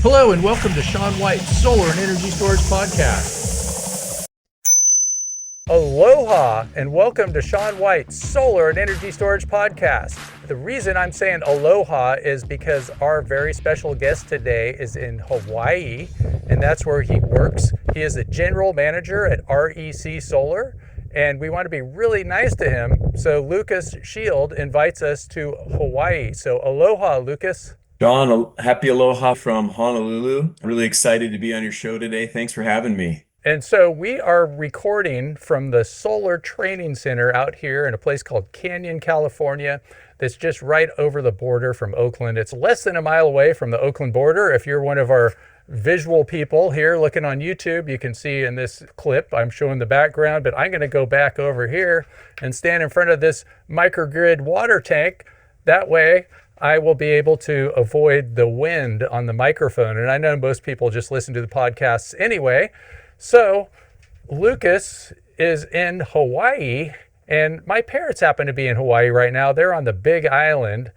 Hello and welcome to Sean White's Solar and Energy Storage Podcast. Aloha and welcome to Sean White's Solar and Energy Storage Podcast. The reason I'm saying aloha is because our very special guest today is in Hawaii, and that's where he works. He is the general manager at REC Solar, and we want to be really nice to him. So Lukas Shield invites us to Hawaii. So aloha, Lukas. John, happy aloha from Honolulu. Really excited to be on your show today. Thanks for having me. And so we are recording from the Solar Training Center out here in a place called Canyon, California, that's just right over the border from Oakland. It's less than a mile away from the Oakland border. If you're one of our visual people here looking on YouTube, you can see in this clip, I'm showing the background, but I'm going to go back over here and stand in front of this microgrid water tank. That way, I will be able to avoid the wind on the microphone. And I know most people just listen to the podcasts anyway. So Lukas is in Hawaii, and my parents happen to be in Hawaii right now. They're on the Big Island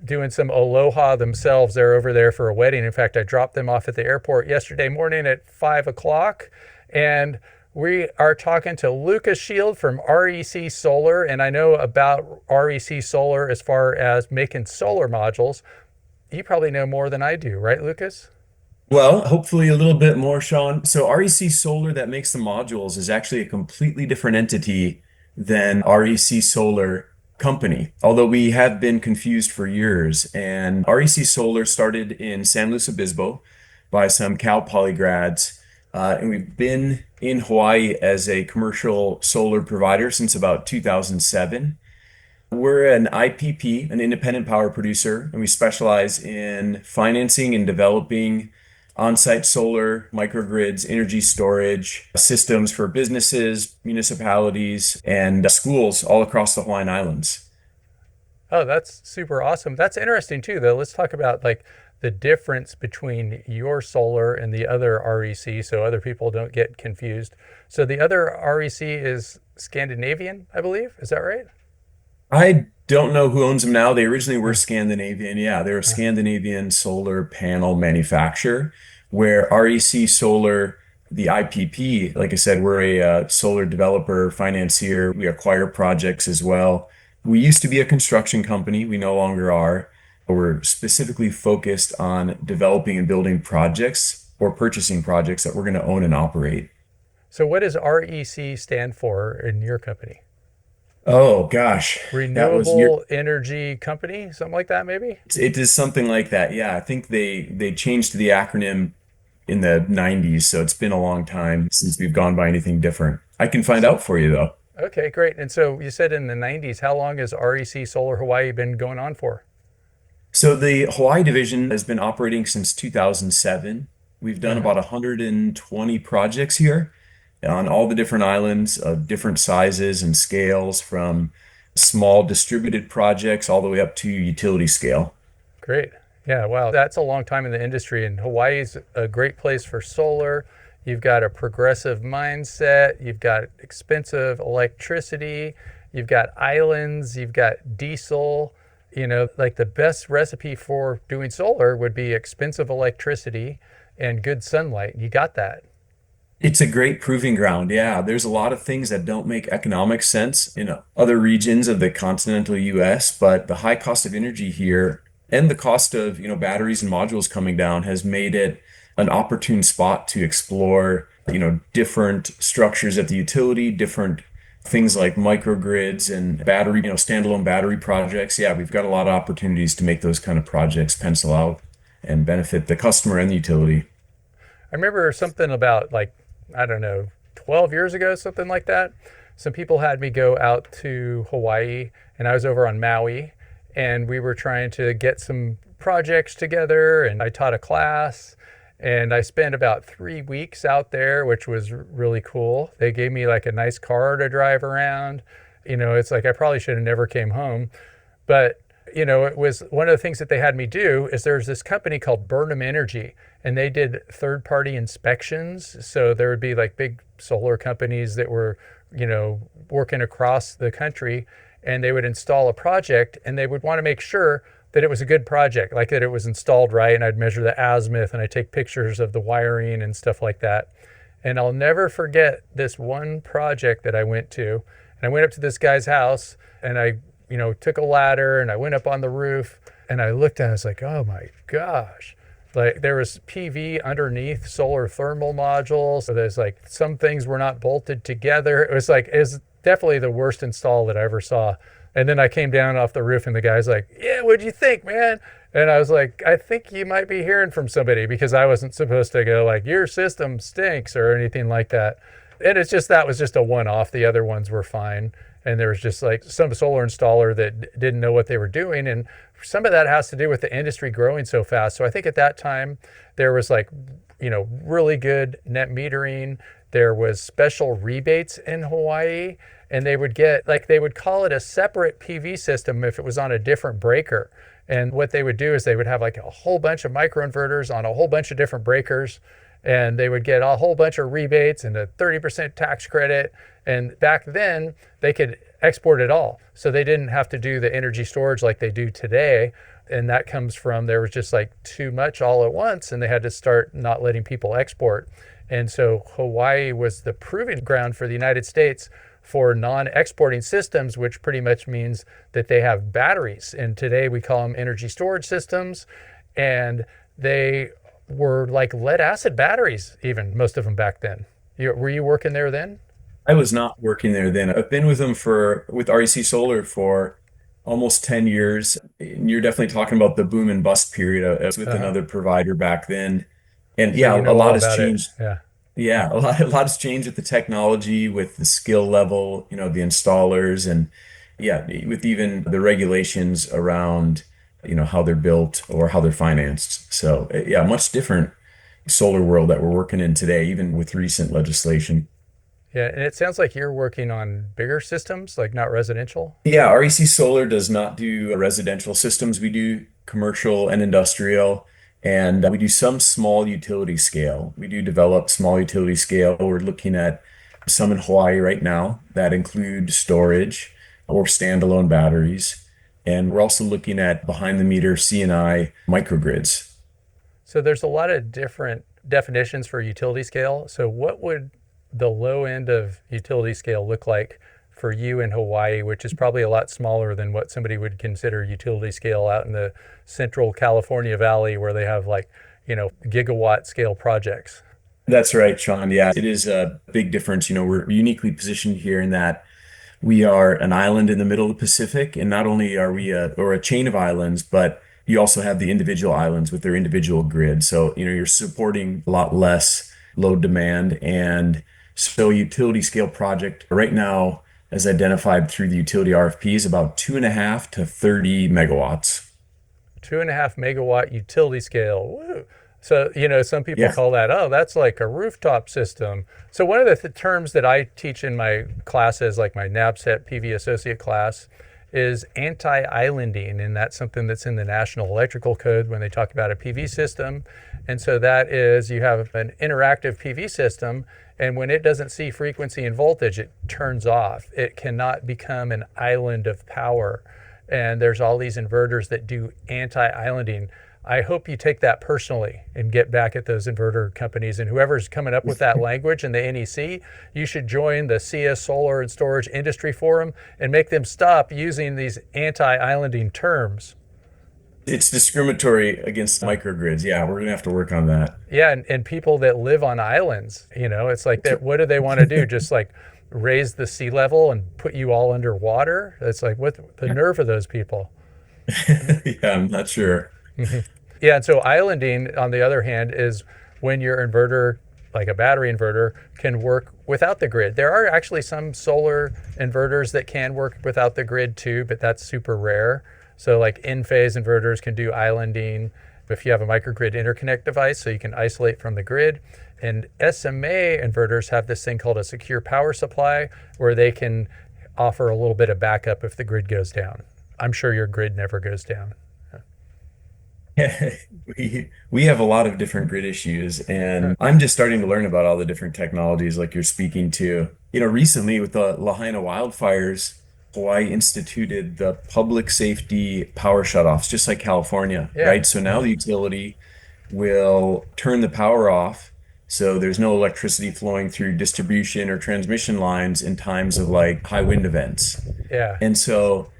doing some aloha themselves. They're over there for a wedding. In fact, I dropped them off at the airport yesterday morning at 5 o'clock. And we are talking to Lukas Shield from REC Solar, and I know about REC Solar as far as making solar modules. You probably know more than I do, right, Lukas? Well, hopefully a little bit more, Sean. So REC Solar that makes the modules is actually a completely different entity than REC Solar Company, although we have been confused for years. And REC Solar started in San Luis Obispo by some Cal Poly grads. And we've been in Hawaii as a commercial solar provider since about 2007. We're an IPP, an independent power producer, and we specialize in financing and developing on-site solar, microgrids, energy storage systems for businesses, municipalities, and schools all across the Hawaiian Islands. Oh, that's super awesome. That's interesting too, though. Let's talk about like the difference between your solar and the other REC so other people don't get confused. So the other REC is Scandinavian, I believe. Is that right? I don't know who owns them now. They originally were Scandinavian. Yeah, they're a Scandinavian solar panel manufacturer, where REC Solar, the IPP, like I said, we're a solar developer, financier. We acquire projects as well. We used to be a construction company. We no longer are. We're specifically focused on developing and building projects or purchasing projects that we're going to own and operate. So what does REC stand for in your company? Oh gosh, that was your. Renewable Energy Company, something like that, maybe? It is something like that. Yeah, I think they changed the acronym in the 90s, so it's been a long time since we've gone by anything different. I can find out for you though. Okay, great. And so you said in the 90s, how long has REC Solar Hawaii been going on for? So the Hawaii division has been operating since 2007. We've done Uh-huh. about 120 projects here on all the different islands of different sizes and scales, from small distributed projects all the way up to utility scale. Great. Yeah, wow. That's a long time in the industry, and Hawaii's a great place for solar. You've got a progressive mindset, you've got expensive electricity, you've got islands, you've got diesel. You know, like the best recipe for doing solar would be expensive electricity and good sunlight. You got that. It's a great proving ground. Yeah, there's a lot of things that don't make economic sense in other regions of the continental US, but the high cost of energy here and the cost of, batteries and modules coming down has made it an opportune spot to explore, different structures at the utility, different things like microgrids and battery, standalone battery projects. Yeah, we've got a lot of opportunities to make those kind of projects pencil out and benefit the customer and the utility. I remember something about like, I don't know, 12 years ago, something like that. Some people had me go out to Hawaii, and I was over on Maui, and we were trying to get some projects together, and I taught a class, and I spent about 3 weeks out there, which was really cool. They gave me like a nice car to drive around. It's like I probably should have never came home, but it was one of the things that they had me do is there's this company called Burnham Energy, and they did third-party inspections. So there would be like big solar companies that were, working across the country, and they would install a project, and they would want to make sure that it was a good project, like that it was installed right, and I'd measure the azimuth and I'd take pictures of the wiring and stuff like that. And I'll never forget this one project that I went to. And I went up to this guy's house and I, took a ladder and I went up on the roof and I looked at it. I was like, oh my gosh. Like there was PV underneath solar thermal modules. So there's like some things were not bolted together. It was definitely the worst install that I ever saw. And then I came down off the roof and the guy's like, yeah, what'd you think, man? And I was like, I think you might be hearing from somebody, because I wasn't supposed to go like, your system stinks or anything like that. And that was just a one-off. The other ones were fine. And there was just like some solar installer that didn't know what they were doing. And some of that has to do with the industry growing so fast. So I think at that time there was like, really good net metering. There was special rebates in Hawaii, and they would call it a separate PV system if it was on a different breaker. And what they would do is they would have like a whole bunch of microinverters on a whole bunch of different breakers, and they would get a whole bunch of rebates and a 30% tax credit. And back then they could export it all. So they didn't have to do the energy storage like they do today. And that comes from, there was just like too much all at once, and they had to start not letting people export. And so Hawaii was the proving ground for the United States for non-exporting systems, which pretty much means that they have batteries. And today we call them energy storage systems. And they were like lead acid batteries, even most of them back then. Were you working there then? I was not working there then. I've been with them with REC Solar for almost 10 years. And you're definitely talking about the boom and bust period. I was with Uh-huh. another provider back then. And So yeah, you a know lot all has about it. changed. Yeah. Yeah, a lot has changed with the technology, with the skill level, the installers, and yeah, with even the regulations around, how they're built or how they're financed. So yeah, much different solar world that we're working in today, even with recent legislation. Yeah. And it sounds like you're working on bigger systems, like not residential. Yeah, REC Solar does not do residential systems. We do commercial and industrial, and we do some small utility scale. We do develop small utility scale. We're looking at some in Hawaii right now that include storage or standalone batteries. And we're also looking at behind the meter CNI microgrids. So there's a lot of different definitions for utility scale. So what would the low end of utility scale look like for you in Hawaii, which is probably a lot smaller than what somebody would consider utility scale out in the central California Valley, where they have like, gigawatt scale projects? That's right, Sean. Yeah, it is a big difference. We're uniquely positioned here in that we are an island in the middle of the Pacific, and not only are we a chain of islands, but you also have the individual islands with their individual grid. So, you're supporting a lot less load demand. And so utility scale project right now, as identified through the utility RFP, is about 2.5 to 30 megawatts. 2.5 megawatt utility scale. Woo. So, some people Yeah. call that, oh, that's like a rooftop system. So, one of the terms that I teach in my classes, like my NABCEP PV associate class, is anti-islanding. And that's something that's in the National Electrical Code when they talk about a PV system. And so that is, you have an interactive PV system, and when it doesn't see frequency and voltage, it turns off. It cannot become an island of power. And there's all these inverters that do anti-islanding. I hope you take that personally and get back at those inverter companies, and whoever's coming up with that language in the NEC, you should join the CS Solar and Storage Industry Forum and make them stop using these anti-islanding terms. It's discriminatory against microgrids. Yeah, we're gonna have to work on that. Yeah, and people that live on islands, it's like that. What do they want to do? Just like raise the sea level and put you all underwater? It's like, what the nerve of those people? Yeah, I'm not sure. Yeah, and so islanding, on the other hand, is when your inverter, like a battery inverter, can work without the grid. There are actually some solar inverters that can work without the grid too, but that's super rare. So like in-phase inverters can do islanding if you have a microgrid interconnect device, so you can isolate from the grid. And SMA inverters have this thing called a secure power supply, where they can offer a little bit of backup if the grid goes down. I'm sure your grid never goes down. We have a lot of different grid issues, and I'm just starting to learn about all the different technologies like you're speaking to. Recently with the Lahaina wildfires, Hawaii instituted the public safety power shutoffs, just like California, Yeah. right? So now the utility will turn the power off. So there's no electricity flowing through distribution or transmission lines in times of like high wind events. Yeah. And so,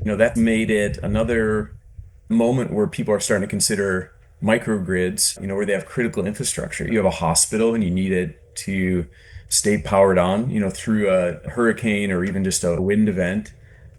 that made it another moment where people are starting to consider microgrids, where they have critical infrastructure. You have a hospital and you need it to stay powered on, through a hurricane or even just a wind event.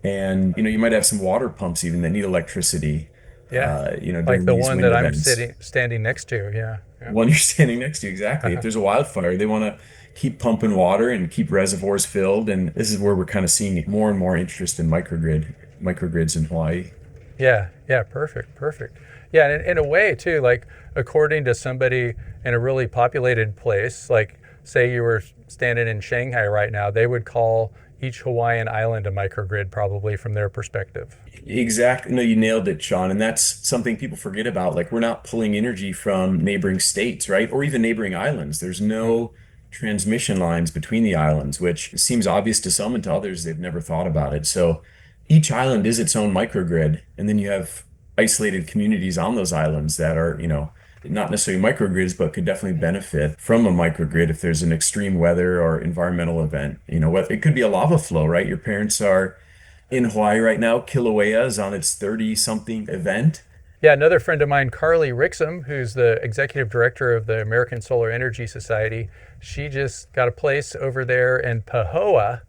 And, you might have some water pumps even that need electricity, Yeah. Like during the these one wind that I'm events. standing next to. Yeah. Yeah. One you're standing next to, exactly. If there's a wildfire, they want to keep pumping water and keep reservoirs filled. And this is where we're kind of seeing more and more interest in microgrids in Hawaii. Yeah, yeah, perfect, perfect. Yeah, and in a way too, like according to somebody in a really populated place, like say you were standing in Shanghai right now, they would call each Hawaiian island a microgrid probably from their perspective. Exactly. No, you nailed it, Sean. And that's something people forget about. Like, we're not pulling energy from neighboring states, right? Or even neighboring islands. There's no transmission lines between the islands, which seems obvious to some, and to others, they've never thought about it. So each island is its own microgrid. And then you have isolated communities on those islands that are, not necessarily microgrids, but could definitely benefit from a microgrid if there's an extreme weather or environmental event. It could be a lava flow, right? Your parents are in Hawaii right now. Kilauea is on its 30 something event. Yeah, another friend of mine, Carly Rixum, who's the executive director of the American Solar Energy Society, she just got a place over there in Pahoa,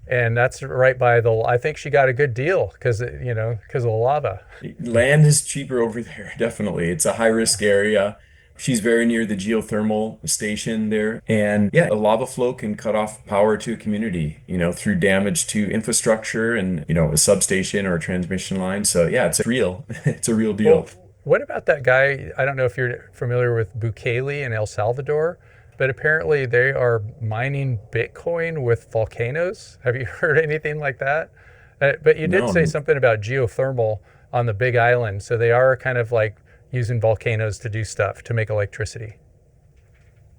and that's right by I think she got a good deal because of the lava. Land is cheaper over there, definitely. It's a high risk area. She's very near the geothermal station there. And yeah, a lava flow can cut off power to a community, through damage to infrastructure and, a substation or a transmission line. So yeah, it's real. It's a real deal. Well, what about that guy? I don't know if you're familiar with Bukele in El Salvador, but apparently they are mining Bitcoin with volcanoes. Have you heard anything like that? But you did No, say something about geothermal on the Big Island. So they are kind of like using volcanoes to do stuff to make electricity.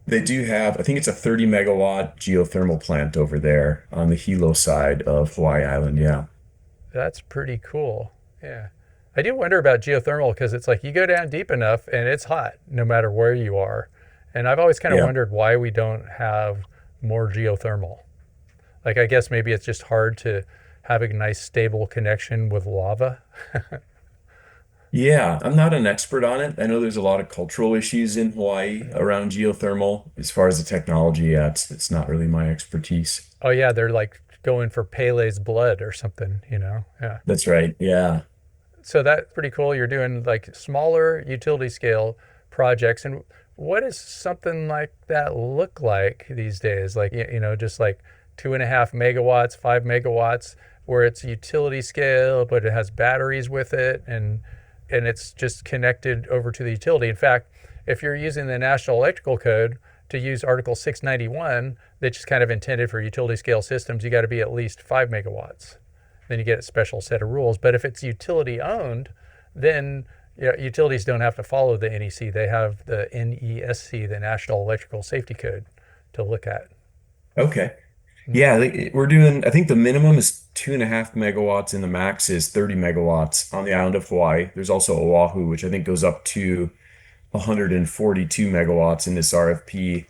they do have, I think it's a 30 megawatt geothermal plant over there on the Hilo side of Hawaii Island. Yeah. That's pretty cool. Yeah. I do wonder about geothermal because it's like you go down deep enough and it's hot no matter where you are. And I've always kind of Yeah. wondered why we don't have more geothermal. Like, I guess maybe it's just hard to have a nice stable connection with lava. Yeah, I'm not an expert on it. I know there's a lot of cultural issues in Hawaii around geothermal. As far as the technology, yeah, it's not really my expertise. Oh, yeah, they're like going for Pele's blood or something. Yeah. That's right. Yeah. So that's pretty cool. You're doing like smaller utility scale projects. And what does something like that look like these days? Like, just like 2.5 megawatts, 5 megawatts, where it's utility scale, but it has batteries with it and it's just connected over to the utility. In fact, if you're using the National Electrical Code to use Article 691, that's just kind of intended for utility scale systems, you got to be at least 5 megawatts. Then you get a special set of rules. But if it's utility owned, then utilities don't have to follow the NEC. They have the NESC, the National Electrical Safety Code, to look at. Okay. Yeah, we're doing, I think the minimum is 2.5 megawatts and the max is 30 megawatts on the island of Hawaii. There's also Oahu, which I think goes up to 142 megawatts in this RFP.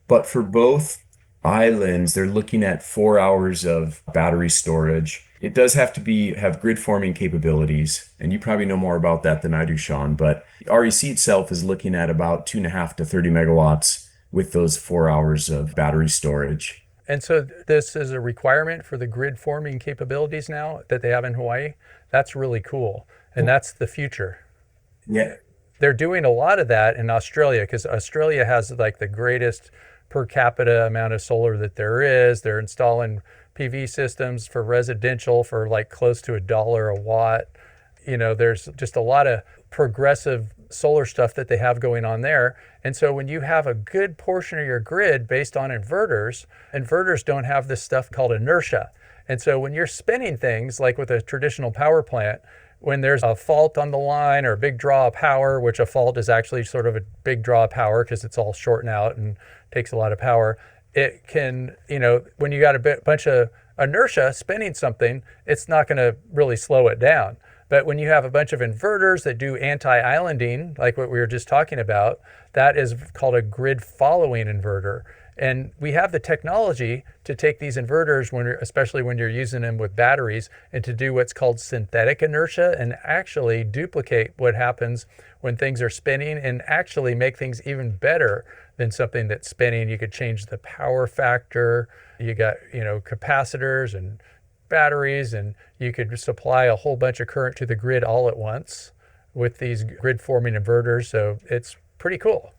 But for both islands, they're looking at 4 hours of battery storage. It does have to have grid forming capabilities, and you probably know more about that than I do, Sean. But REC itself is looking at about 2.5 to 30 megawatts with those 4 hours of battery storage. And so this is a requirement for the grid forming capabilities now that they have in Hawaii. That's really cool. And that's the future. Yeah. They're doing a lot of that in Australia because Australia has like the greatest per capita amount of solar that there is. They're installing PV systems for residential for like close to $1 a watt. There's just a lot of progressive solar stuff that they have going on there. And so when you have a good portion of your grid based on inverters don't have this stuff called inertia. And so when you're spinning things like with a traditional power plant, when there's a fault on the line or a big draw of power, which a fault is actually sort of a big draw of power because it's all shorting out and takes a lot of power, it can, when you got a bunch of inertia, spinning something, it's not going to really slow it down. But when you have a bunch of inverters that do anti-islanding, like what we were just talking about, that is called a grid following inverter. And we have the technology to take these inverters, especially when you're using them with batteries, and to do what's called synthetic inertia and actually duplicate what happens when things are spinning and actually make things even better than something that's spinning. You could change the power factor. You got, capacitors and batteries, and you could supply a whole bunch of current to the grid all at once with these grid forming inverters. So it's pretty cool.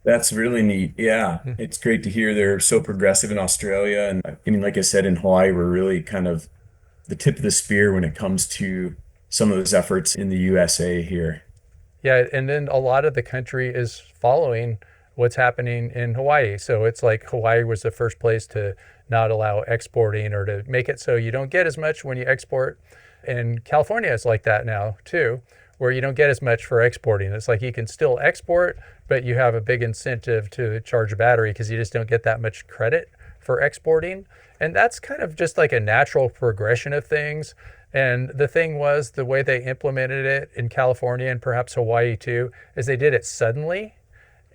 That's really neat. Yeah, it's great to hear they're so progressive in Australia. And I mean, like I said, in Hawaii, we're really kind of the tip of the spear when it comes to some of those efforts in the USA here. Yeah, and then a lot of the country is following what's happening in Hawaii. So it's like Hawaii was the first place to not allow exporting or to make it so you don't get as much when you export. And California is like that now too, where you don't get as much for exporting. It's like you can still export, but you have a big incentive to charge a battery because you just don't get that much credit for exporting. And that's kind of just like a natural progression of things. And the thing was, the way they implemented it in California and perhaps Hawaii too, is they did it suddenly.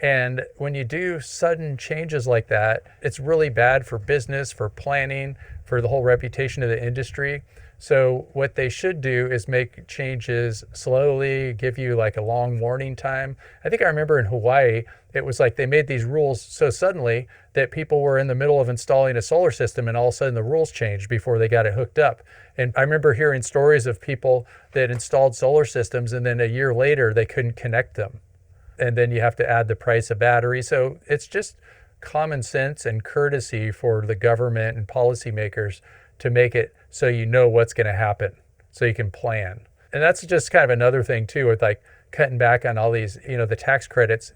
And when you do sudden changes like that, it's really bad for business, for planning, for the whole reputation of the industry. So what they should do is make changes slowly, give you like a long warning time. I think I remember in Hawaii, it was like they made these rules so suddenly that people were in the middle of installing a solar system and all of a sudden the rules changed before they got it hooked up. And I remember hearing stories of people that installed solar systems and then a year later they couldn't connect them. And then you have to add the price of battery. So it's just common sense and courtesy for the government and policymakers to make it so you know what's going to happen, so you can plan. And that's just kind of another thing too, with like cutting back on all these, the tax credits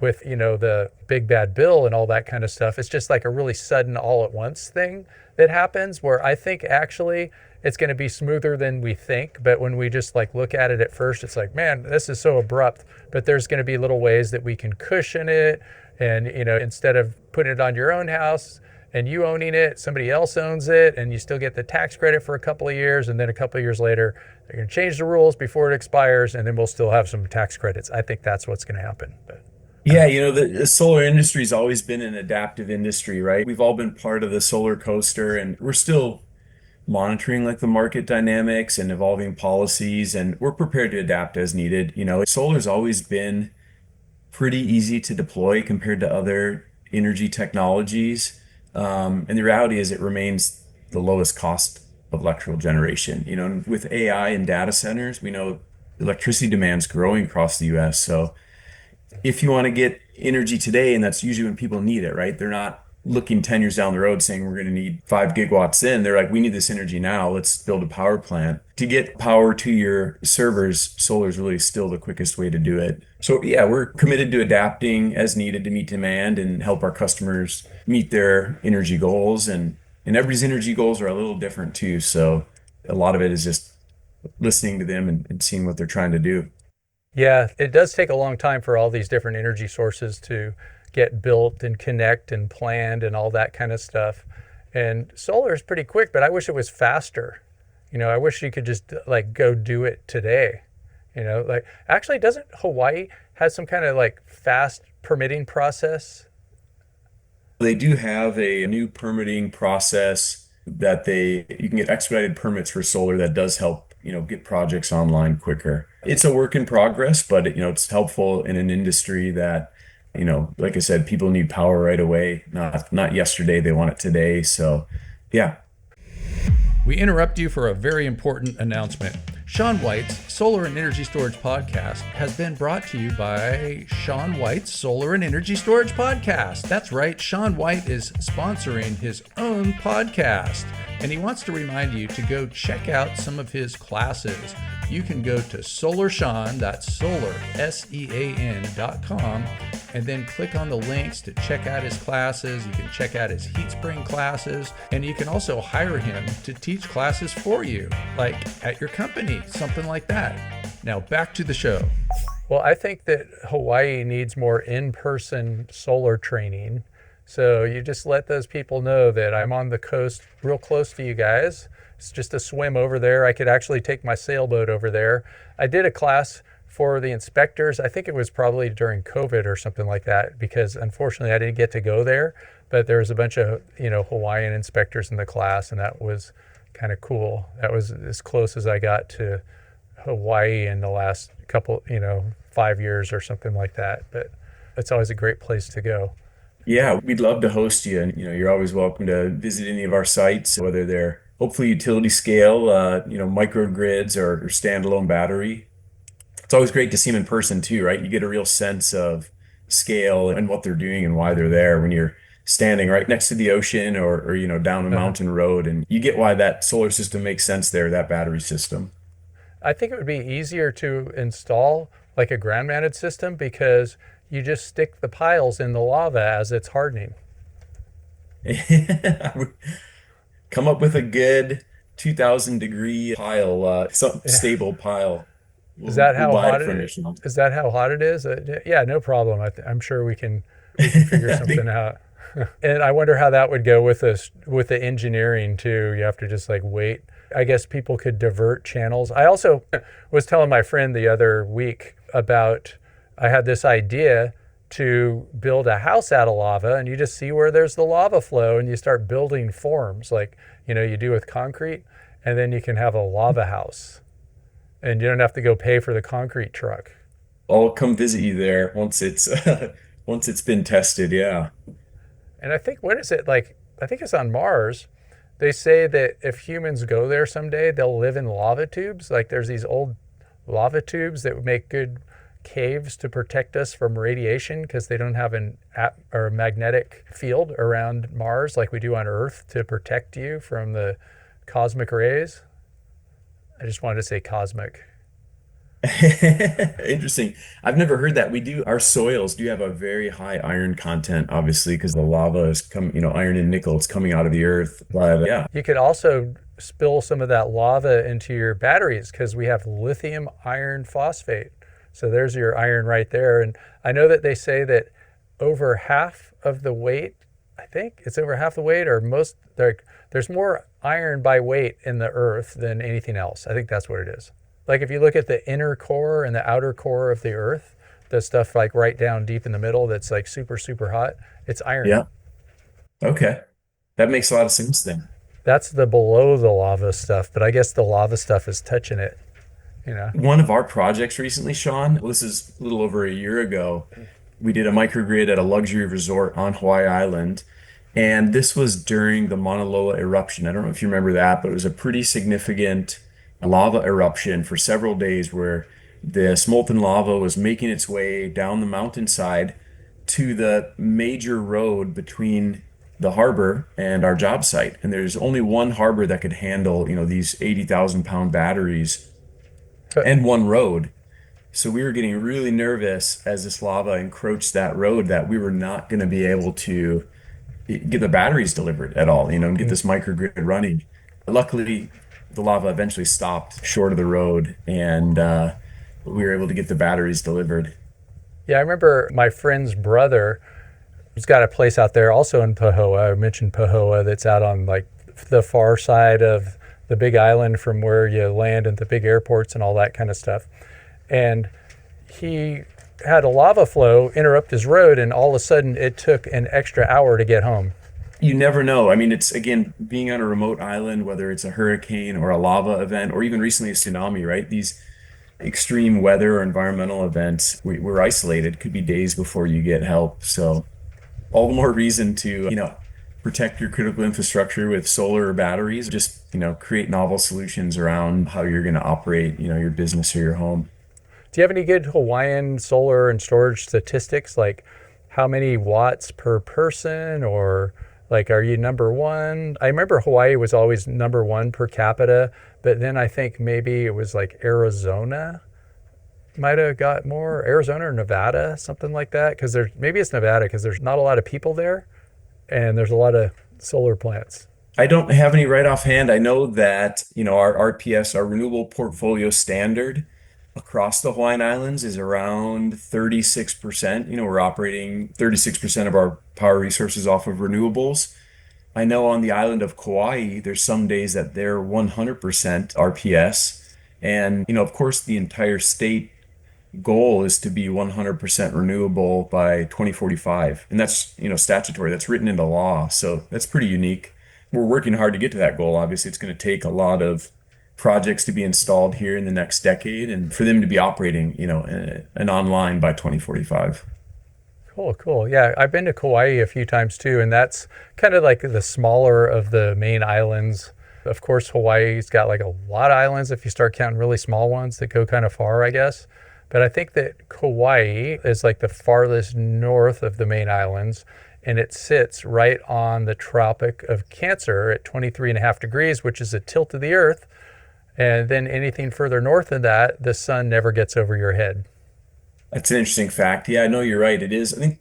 with, the big bad bill and all that kind of stuff. It's just like a really sudden all at once thing that happens where I think actually it's going to be smoother than we think. But when we just like look at it at first, it's like, man, this is so abrupt, but there's going to be little ways that we can cushion it. And, instead of putting it on your own house and you owning it, somebody else owns it and you still get the tax credit for a couple of years. And then a couple of years later, they're going to change the rules before it expires. And then we'll still have some tax credits. I think that's what's going to happen. But Yeah, the solar industry's always been an adaptive industry, right? We've all been part of the solar coaster and we're still monitoring like the market dynamics and evolving policies, and we're prepared to adapt as needed. Solar's always been pretty easy to deploy compared to other energy technologies. And the reality is it remains the lowest cost of electrical generation. And with AI and data centers, we know electricity demand's growing across the US. So if you want to get energy today, and that's usually when people need it, right? They're not looking 10 years down the road saying we're going to need 5 gigawatts in. They're like, we need this energy now. Let's build a power plant. To get power to your servers, solar is really still the quickest way to do it. So yeah, we're committed to adapting as needed to meet demand and help our customers meet their energy goals. And everybody's energy goals are a little different too. So a lot of it is just listening to them and seeing what they're trying to do. yeah, it does take a long time for all these different energy sources to get built and connect and planned and all that kind of stuff. And solar is pretty quick, but I wish it was faster. I wish you could just like go do it today. Like actually doesn't Hawaii have some kind of like fast permitting process? They do have a new permitting process that you can get expedited permits for solar that does help, get projects online quicker. It's a work in progress, but it's helpful in an industry that, like I said, people need power right away, not yesterday, they want it today. So, yeah. We interrupt you for a very important announcement. Sean White's Solar and Energy Storage Podcast has been brought to you by Sean White's Solar and Energy Storage Podcast. That's right, Sean White is sponsoring his own podcast, and he wants to remind you to go check out some of his classes. You can go to SolarSEAN, that's solar, SEAN.com, and then click on the links to check out his classes. You can check out his heat spring classes, and you can also hire him to teach classes for you, like at your company, something like that. Now back to the show. Well, I think that Hawaii needs more in-person solar training So you just let those people know that I'm on the coast real close to you guys. It's just a swim over there. I could actually take my sailboat over there. I did a class for the inspectors. I think it was probably during COVID or something like that, because unfortunately I didn't get to go there. But there was a bunch of, Hawaiian inspectors in the class, and that was kind of cool. That was as close as I got to Hawaii in the last couple, 5 years or something like that. But it's always a great place to go. Yeah, we'd love to host you, and you're always welcome to visit any of our sites, whether they're hopefully utility scale, microgrids or standalone battery. It's always great to see them in person too, right? You get a real sense of scale and what they're doing and why they're there when you're standing right next to the ocean or down a Uh-huh. mountain road, and you get why that solar system makes sense there, that battery system. I think it would be easier to install like a ground mounted system because you just stick the piles in the lava as it's hardening. Come up with a good 2000-degree pile, some Yeah. stable pile. Is We'll that we'll how buy hot it from you, it Sean. is? That how hot it is? Yeah, no problem. I'm sure we can figure I something think out. And I wonder how that would go with this with the engineering too. You have to just like wait. I guess people could divert channels. I also was telling my friend the other week about I had this idea to build a house out of lava, and you just see where there's the lava flow and you start building forms like you do with concrete, and then you can have a lava house and you don't have to go pay for the concrete truck. I'll come visit you there once it's once it's been tested. Yeah. And I think, what is it like? I think it's on Mars. They say that if humans go there someday, they'll live in lava tubes. Like there's these old lava tubes that would make good caves to protect us from radiation because they don't have an or a magnetic field around Mars like we do on Earth to protect you from the cosmic rays. I just wanted to say cosmic. Interesting. I've never heard that. Our soils do have a very high iron content, obviously, because the lava is iron and nickel, it's coming out of the earth. But yeah, You could also spill some of that lava into your batteries because we have lithium iron phosphate. So there's your iron right there. And I know that they say that over half of the weight, I think it's over half the weight, or there's more iron by weight in the earth than anything else. I think that's what it is. Like if you look at the inner core and the outer core of the earth, the stuff like right down deep in the middle that's like super, super hot, it's iron. yeah. Okay. That makes a lot of sense then. That's the below the lava stuff, but I guess the lava stuff is touching it, you know. One of our projects recently, Sean, this is a little over a year ago, we did a microgrid at a luxury resort on Hawaii Island. And this was during the Mauna Loa eruption. I don't know if you remember that, but it was a pretty significant lava eruption for several days where the molten lava was making its way down the mountainside to the major road between the harbor and our job site. And there's only one harbor that could handle, these 80,000-pound batteries But and one road. So we were getting really nervous as this lava encroached that road that we were not going to be able to get the batteries delivered at all, and get this microgrid running. Luckily, the lava eventually stopped short of the road, and we were able to get the batteries delivered. yeah, I remember my friend's brother, he's got a place out there also in Pahoa. I mentioned Pahoa, that's out on like the far side of the big island from where you land at the big airports and all that kind of stuff. And he had a lava flow interrupt his road, and all of a sudden it took an extra hour to get home. You never know. I mean, it's again, being on a remote island, whether it's a hurricane or a lava event, or even recently a tsunami, right? These extreme weather or environmental events, we're isolated. Could be days before you get help. So all the more reason to, protect your critical infrastructure with solar or batteries. Just, create novel solutions around how you're going to operate, your business or your home. Do you have any good Hawaiian solar and storage statistics, like how many watts per person, or like are you number one? I remember Hawaii was always number one per capita, but then I think maybe it was like Arizona might have got more, Arizona or Nevada, something like that. Because there's maybe it's Nevada because there's not a lot of people there, and there's a lot of solar plants. I don't have any right offhand. I know that, our RPS, our renewable portfolio standard, across the Hawaiian Islands is around 36%. We're operating 36% of our power resources off of renewables. I know on the island of Kauai, there's some days that they're 100% RPS. And, of course, the entire state goal is to be 100% renewable by 2045. And that's, statutory, that's written into law. So that's pretty unique. We're working hard to get to that goal. Obviously, it's going to take a lot of projects to be installed here in the next decade and for them to be operating, and online by 2045. Cool, cool. Yeah, I've been to Kauai a few times too, and that's kind of like the smaller of the main islands. Of course, Hawaii's got like a lot of islands if you start counting really small ones that go kind of far, I guess. But I think that Kauai is like the farthest north of the main islands, and it sits right on the Tropic of Cancer at 23.5 degrees, which is a tilt of the Earth. And then anything further north than that, the sun never gets over your head. That's an interesting fact. Yeah, I know you're right. It is. I think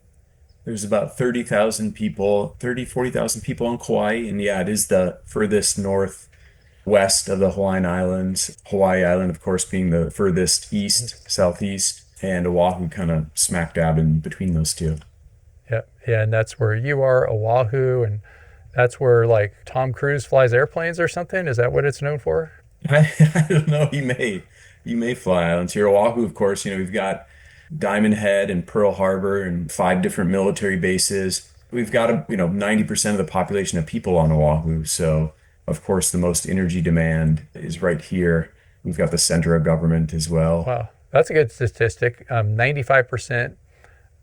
there's about 30,000 people, 40,000 people on Kauai. And yeah, it is the furthest northwest of the Hawaiian Islands. Hawaii Island, of course, being the furthest east, southeast, and Oahu kind of smack dab in between those two. Yeah, yeah, and that's where you are, Oahu, and that's where like Tom Cruise flies airplanes or something. Is that what it's known for? I don't know. You may fly islands here. Oahu, of course, we've got Diamond Head and Pearl Harbor and 5 different military bases. We've got 90% of the population of people on Oahu. So, of course, the most energy demand is right here. We've got the center of government as well. Wow, that's a good statistic. 95%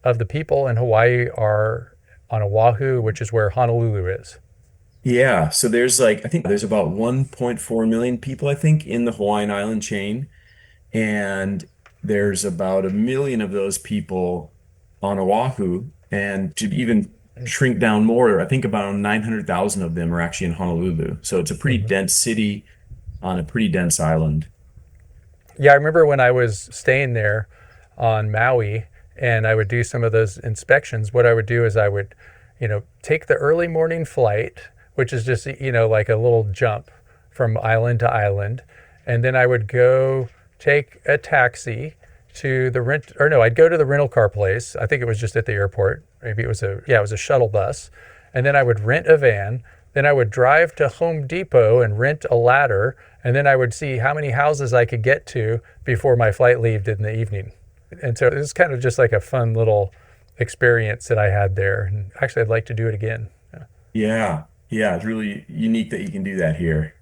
of the people in Hawaii are on Oahu, which is where Honolulu is. Yeah, so I think there's about 1.4 million people, I think, in the Hawaiian Island chain. And there's about 1 million of those people on Oahu. And to even shrink down more, I think about 900,000 of them are actually in Honolulu. So it's a pretty dense city on a pretty dense island. Yeah, I remember when I was staying there on Maui and I would do some of those inspections. What I would do is I would, take the early morning flight, which is just, like a little jump from island to island. And then I would go take a taxi to I'd go to the rental car place. I think it was just at the airport. Maybe it was a shuttle bus. And then I would rent a van. Then I would drive to Home Depot and rent a ladder. And then I would see how many houses I could get to before my flight left in the evening. And so it was kind of just like a fun little experience that I had there. And actually, I'd like to do it again. Yeah, yeah, it's really unique that you can do that here.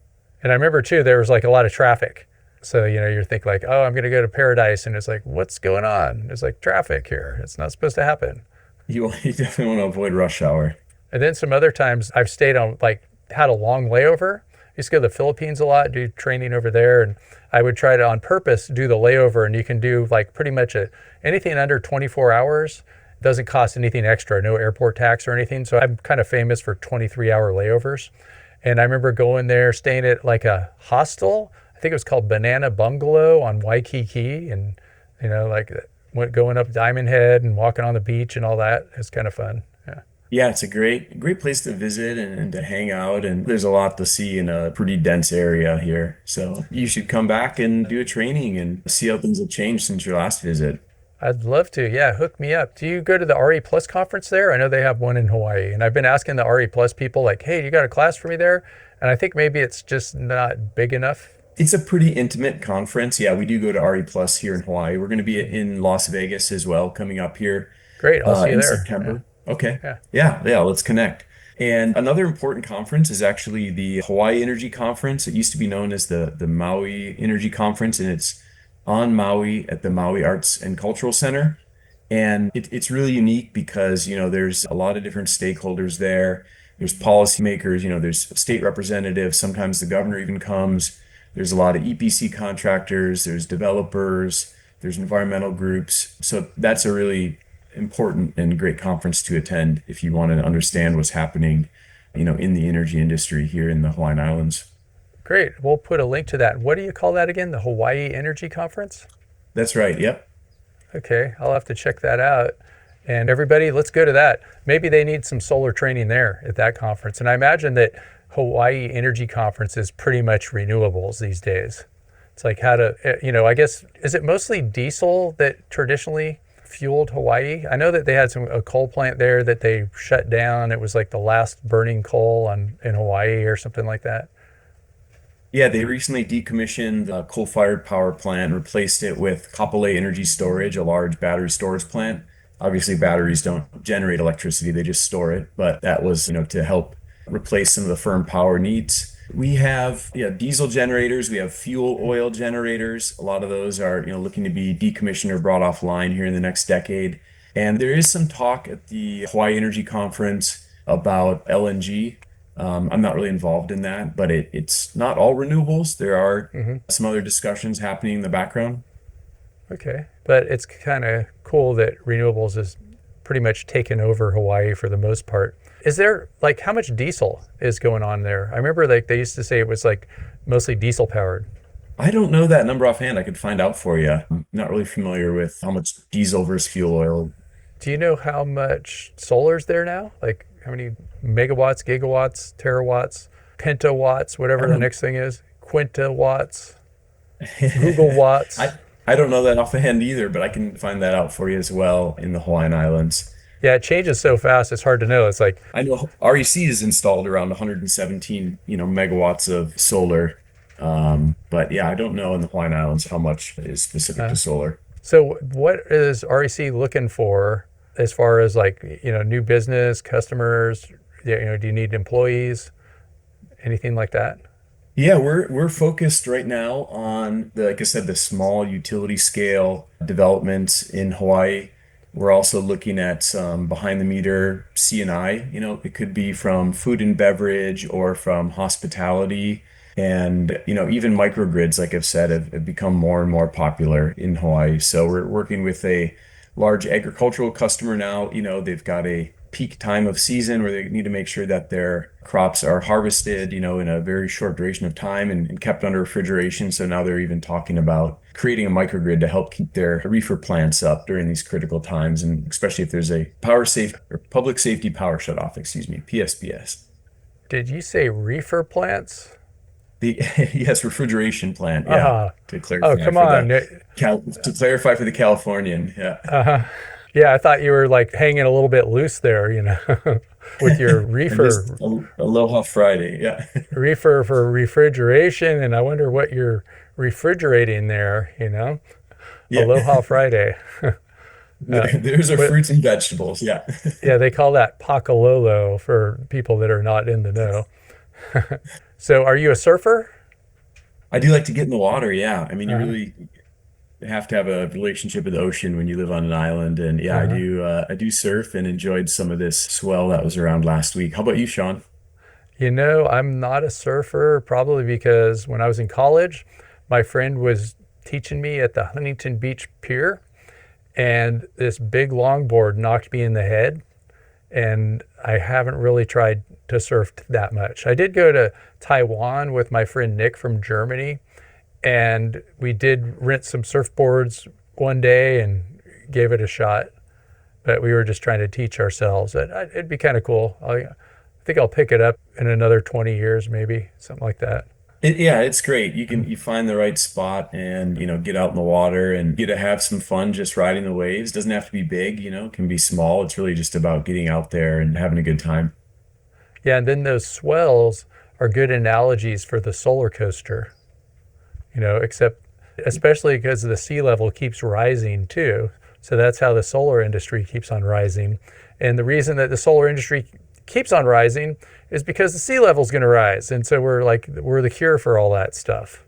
And I remember too, there was like a lot of traffic. So, you're thinking like, oh, I'm going to go to Paradise. And it's like, what's going on? It's like traffic here. It's not supposed to happen. You definitely want to avoid rush hour. And then some other times I've stayed on, had a long layover. I used to go to the Philippines a lot, do training over there. And I would try to, on purpose, do the layover. And you can do pretty much anything under 24 hours. It doesn't cost anything extra, no airport tax or anything. So I'm kind of famous for 23-hour layovers. And I remember going there, staying at like a hostel. I think it was called Banana Bungalow on Waikiki. And, going up Diamond Head and walking on the beach and all that. It's kind of fun. Yeah. Yeah, it's a great place to visit and to hang out. And there's a lot to see in a pretty dense area here. So you should come back and do a training and see how things have changed since your last visit. I'd love to. Yeah, hook me up. Do you go to the RE Plus conference there? I know they have one in Hawaii. And I've been asking the RE Plus people like, hey, you got a class for me there? And I think maybe it's just not big enough. It's a pretty intimate conference. Yeah, we do go to RE Plus here in Hawaii. We're going to be in Las Vegas as well coming up here Great. I'll see you in there. September. Yeah. Okay. Yeah. Yeah, let's connect. And another important conference is actually the Hawaii Energy Conference. It used to be known as the Maui Energy Conference, and it's on Maui at the Maui Arts and Cultural Center. And it's really unique because, there's a lot of different stakeholders there. There's policymakers, there's state representatives. Sometimes the governor even comes. There's a lot of EPC contractors. There's developers. There's environmental groups. So that's a really important and great conference to attend if you want to understand what's happening, in the energy industry here in the Hawaiian Islands. Great. We'll put a link to that. What do you call that again? The Hawaii Energy Conference? That's right. Yep. Okay. I'll have to check that out. And everybody, let's go to that. Maybe they need some solar training there at that conference. And I imagine that Hawaii Energy Conference is pretty much renewables these days. It's like how to, I guess, is it mostly diesel that traditionally fueled Hawaii? I know that they had a coal plant there that they shut down. It was like the last burning coal in Hawaii or something like that. Yeah, they recently decommissioned a coal-fired power plant and replaced it with Kapolei Energy Storage, a large battery storage plant. Obviously, batteries don't generate electricity, they just store it. But that was, to help replace some of the firm power needs. We have, diesel generators, we have fuel oil generators. A lot of those are, looking to be decommissioned or brought offline here in the next decade. And there is some talk at the Hawaii Energy Conference about LNG. I'm not really involved in that, but it's not all renewables. There are some other discussions happening in the background. Okay. But it's kind of cool that renewables is pretty much taken over Hawaii for the most part. Is there, like, how much diesel is going on there? I remember like they used to say it was like mostly diesel powered. I don't know that number offhand. I could find out for you. I'm not really familiar with how much diesel versus fuel oil. Do you know how much solar's there now? Like how many megawatts, gigawatts, terawatts, pentawatts, whatever the next thing is, quintawatts, Google watts? I don't know that offhand either, but I can find that out for you as well in the Hawaiian Islands. Yeah, it changes so fast, it's hard to know. It's like, I know REC has installed around 117, megawatts of solar. But yeah, I don't know in the Hawaiian Islands how much is specific to solar. so what is REC looking for as far as like, new business, customers? Do you need employees? Anything like that? Yeah, we're focused right now on like I said, the small utility scale developments in Hawaii. We're also looking at some behind the meter C&I. It could be from food and beverage or from hospitality. And, even microgrids, like I've said, have become more and more popular in Hawaii. So we're working with a large agricultural customer now. They've got a peak time of season where they need to make sure that their crops are harvested, in a very short duration of time and kept under refrigeration. So now they're even talking about creating a microgrid to help keep their reefer plants up during these critical times, and especially if there's a public safety power shutoff, PSPS. Did you say reefer plants? The yes, refrigeration plant. Yeah, Uh-huh. to clarify Come for on. to clarify for the Californian. Yeah. Uh-huh. Yeah, I thought you were like hanging a little bit loose there, with your And reefer. just Aloha Friday. Yeah. Reefer for refrigeration, and I wonder what you're refrigerating there. Yeah. Aloha Friday. There's our But fruits and vegetables. Yeah. yeah, they call that pakalolo for people that are not in the know. So, are you a surfer? I do like to get in the water. Yeah. I mean, you Uh-huh. really have to have a relationship with the ocean when you live on an island. And yeah, I Uh-huh. do. I do surf and enjoyed some of this swell that was around last week. How about you, Sean? I'm not a surfer, probably because when I was in college, my friend was teaching me at the Huntington Beach Pier, and this big longboard knocked me in the head. And I haven't really tried to surf that much. I did go to Taiwan with my friend Nick from Germany, and we did rent some surfboards one day and gave it a shot. But we were just trying to teach ourselves. It'd be kind of cool. I think I'll pick it up in another 20 years, maybe something like that. Yeah, it's great. You find the right spot and get out in the water and get to have some fun just riding the waves. Doesn't have to be big, it can be small. It's really just about getting out there and having a good time. Yeah, and then those swells are good analogies for the solar coaster. Except especially because the sea level keeps rising too. So that's how the solar industry keeps on rising. And the reason that the solar industry keeps on rising is because the sea level is going to rise. And so we're the cure for all that stuff.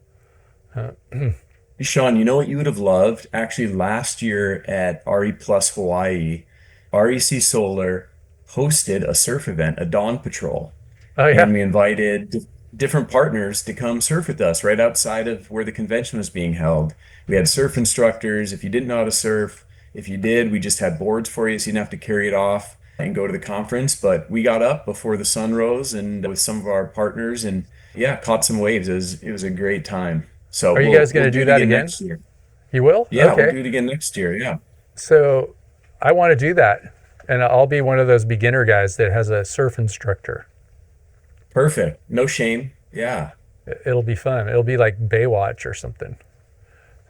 Sean, you know what you would have loved? Actually, last year at RE Plus Hawaii, REC Solar hosted a surf event, a dawn patrol. Oh And yeah. we invited different partners to come surf with us right outside of where the convention was being held. We had surf instructors. If you didn't know how to surf, if you did, we just had boards for you so you didn't have to carry it off and go to the conference. But we got up before the sun rose and with some of our partners and yeah, caught some waves. It was a great time. So Are you we'll guys going we'll to do do it that again again? next year. You will? Yeah, we'll Okay. do it again next year. Yeah. So I want to do that. And I'll be one of those beginner guys that has a surf instructor. Perfect. No shame. Yeah. It'll be fun. It'll be like Baywatch or something.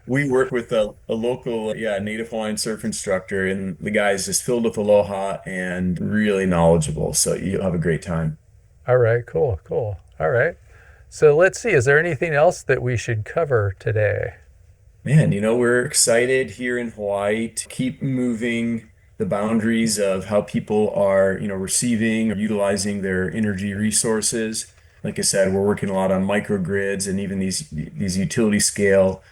We work with a local, native Hawaiian surf instructor, and the guy is just filled with aloha and really knowledgeable. So you'll have a great time. All right, cool, cool. All right. So let's see, is there anything else that we should cover today? Man, we're excited here in Hawaii to keep moving the boundaries of how people are, receiving or utilizing their energy resources. Like I said, we're working a lot on microgrids and even these utility scale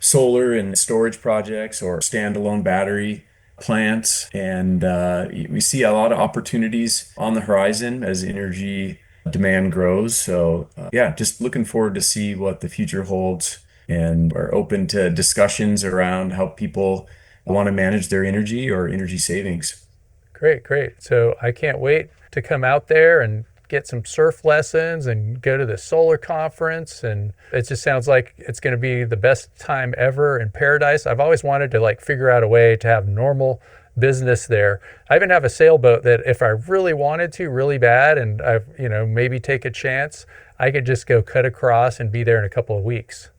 solar and storage projects or standalone battery plants. And we see a lot of opportunities on the horizon as energy demand grows. So, just looking forward to see what the future holds, and are open to discussions around how people want to manage their energy or energy savings. Great, great. So I can't wait to come out there and get some surf lessons and go to the solar conference. And it just sounds like it's going to be the best time ever in paradise. I've always wanted to figure out a way to have normal business there. I even have a sailboat that if I really wanted to really bad, and I've, maybe take a chance, I could just go cut across and be there in a couple of weeks.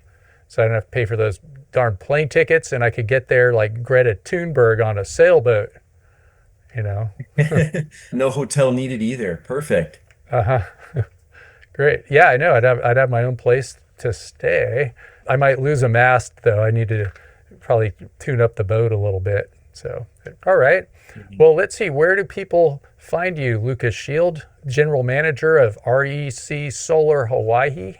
So I don't have to pay for those darn plane tickets, and I could get there like Greta Thunberg on a sailboat, No hotel needed either. Perfect. Uh-huh. Great. Yeah, I know. I'd have my own place to stay. I might lose a mast though. I need to probably tune up the boat a little bit. So, all right. Well, let's see. Where do people find you, Lukas Shield, General Manager of REC Solar Hawaii?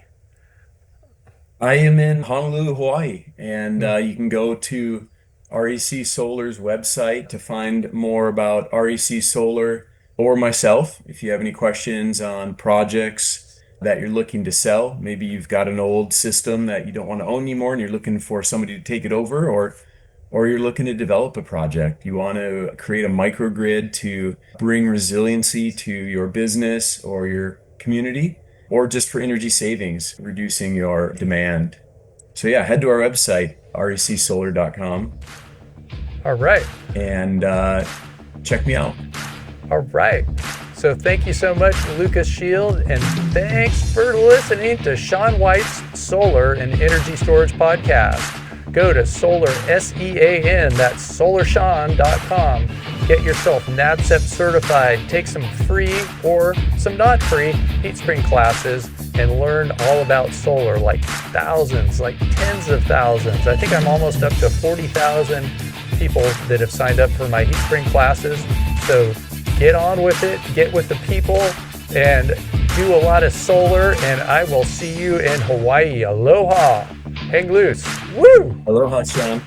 I am in Honolulu, Hawaii, and you can go to REC Solar's website to find more about REC Solar or myself. If you have any questions on projects that you're looking to sell, maybe you've got an old system that you don't want to own anymore and you're looking for somebody to take it over, or you're looking to develop a project. You want to create a microgrid to bring resiliency to your business or your community, or just for energy savings, reducing your demand. So head to our website, recsolar.com. All right. And check me out. All right. So thank you so much, Lukas Shield, and thanks for listening to Sean White's Solar and Energy Storage Podcast. Go to SolarSEAN, that's SolarSEAN.com. Get yourself NABCEP certified, take some free or some not free heat spring classes, and learn all about solar, like thousands, like tens of thousands. I think I'm almost up to 40,000 people that have signed up for my heat spring classes. So get on with it, get with the people, and do a lot of solar, and I will see you in Hawaii. Aloha. Hang loose. Woo! Aloha, Sean.